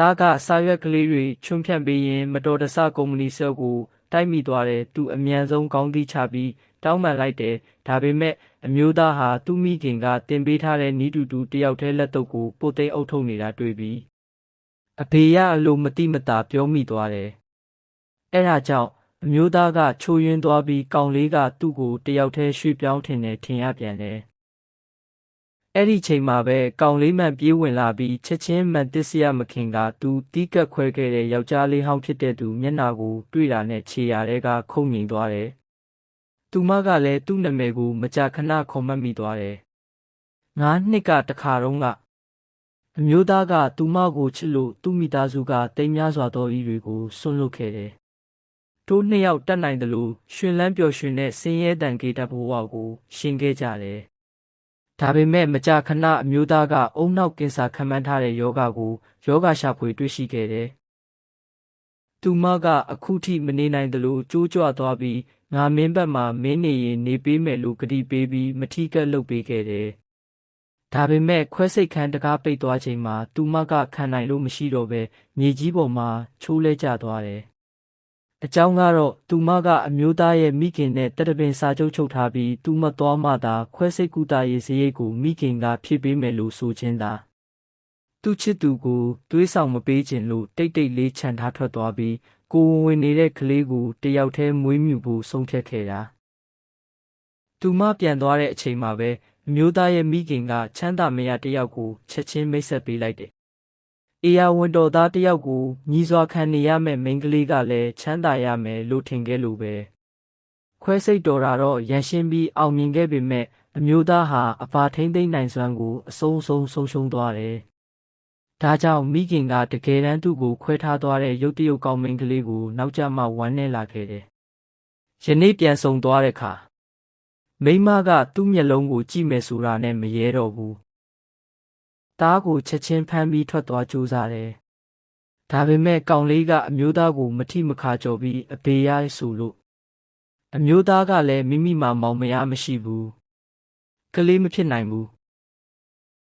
သားကစာရွက်ကလေးတွေချွန်ဖြန့်ပေးရင်မတော်တဆကုမ္ပဏီဆော့ကိုတိုက်မိသွားတယ်သူအမြန်ဆုံးကောင်းသီးချပြီးတောင်းပန်လိုက်တယ်ဒါပေမဲ့အမျိုးသားဟာသူ့မိခင်ကတင်ပေးထားတဲ့နီးတူတူတယောက်တည်းလက်တော့ကိုပိုသိမ်းအုပ်ထုတ်နေတာတွေ့ပြီးအဖေရအလိုမတိမတာပြောမိသွားတယ်အဲ့ဒါကြောင့်အမျိုးသားကချိုးယွင်းသွားပြီးကောင်လေးကသူ့ကိုတယောက်တည်းရွှေ့ပြောင်းထင်ရပြန်တယ်အဲ့ဒီချိန်မှာပဲကောင်လေးမှန်ပြေးဝင်လာပြီးချက်ချင်းမှန်တစ်စရမခင်ကသူတီးကပ်ခွဲခဲ့တဲ့ယောက်ျားလေးဟောင်းဖြစ်တဲ့သူမျက်နှာကိုတွေ့တာနဲ့ခြေရာထဲကခုန်ငိမ်သွားတယ်။သူမကလည်းသူ့နာမည်ကိုမကြာခဏခေါ်မှတ်မိသွားတယ်။9 နှစ်ကတခါတုန်းကအမျိုးသားကသူမကိုချစ်လို့သူ့မိသားစုကတိမ်များစွာသောဤတွေကိုဆွန့်လွတ်ခဲ့တယ်။တို့နှစ်ယောက်တတ်နိုင်တယ်လို့ရှင်လန်းပျော်ရွှင်တဲ့စင်းရဲတန်ကေတဘဝကိုရှင်ခဲ့ကြတယ်။ဒါပေမဲ့မကြာခဏအမျိုးသားကအုံနောက်ကင်ဆာခံမှန်းထားတဲ့ယောဂကိုယောဂရှာဖွေတွေ့ရှိခဲ့တယ်။သူမကအခုထိမနေနိုင်တယ်လို့ကြိုးကြွသွားပြီးငါမင်းဘက်မှာမင်းနေရင်နေပေးမယ်လို့ကတိပေးပြီးမထီးကပ်လုပ်ပေးခဲ့တယ်။ဒါပေမဲ့ခွဲစိတ်ခန်းတကားပိတ်သွားချိန်မှာသူမကခံနိုင်လို့မရှိတော့ဘဲမြေကြီးပေါ်မှာချိုးလဲကျသွားတယ်။အကြောင်းကတော့သူမကအမျိုးသားရဲ့မိခင်နဲ့တတပင်စာချုပ်ချုပ်ထားပြီးသူမသွားမှသာခွဲစိတ်ကူတာရေးစရိတ်ကိုမိခင်ကဖြည့်ပေးမယ်လို့ဆိုခြင်းသာသူချစ်သူကိုတွေးဆောင်မပေးခြင်းလို့တိတ်လေးခြံထားထွက်သွားပြီးကိုဝင်နေတဲ့ကလေးကိုတယောက်တည်းမွေးမြူဖို့ဆုံးဖြတ်ခဲ့တာသူမပြန်သွားတဲ့အချိန်မှာပဲအမျိုးသားရဲ့မိခင်ကချမ်းသာမရတယောက်ကိုချက်ချင်းမိတ်ဆက်ပေးလိုက်တယ်အေယာဝန်တော်သားတယောက်ကိုညီစွာခံနေရမယ့်မိန်းကလေးကလည်းချမ်းသာရမယ်လို့ထင်ခဲ့လို့ပဲခွဲစိတ်တော်တာတော့ရန်ရှင်းပြီးအောင်မြင်ခဲ့ပေမဲ့အမျိုးသားဟာအဖာထိမ့်သိမ့်နိုင်စွမ်းကိုအဆုံးဆုံးရှုံးသွားတယ်ဒါကြောင့်မိခင်ကတကယ်တမ်းသူ့ကိုခွဲထားသွားတဲ့ရုတ်တရုတ်ကောင်းမိန်းကလေးကိုနောက်ကျမှဝမ်းနည်းလာခဲ့တယ်ယနေ့ပြန်ဆုံသွားတဲ့အခါမိန်းမကသူ့မျက်လုံးကိုကြည့်မယ်ဆိုတာနဲ့မရဲတော့ဘူးသားကိုချက်ချင်းဖမ်းပြီးထွက်သွားကြိုးစားတယ်။ဒါပေမဲ့ကောင်လေးကအမျိုးသားကိုမထိမခါကြော်ပြီးအဘေရဆိုလို့အမျိုးသားကလည်းမိမိမှာမောင်မယားမရှိဘူး။ကလေးမဖြစ်နိုင်ဘူး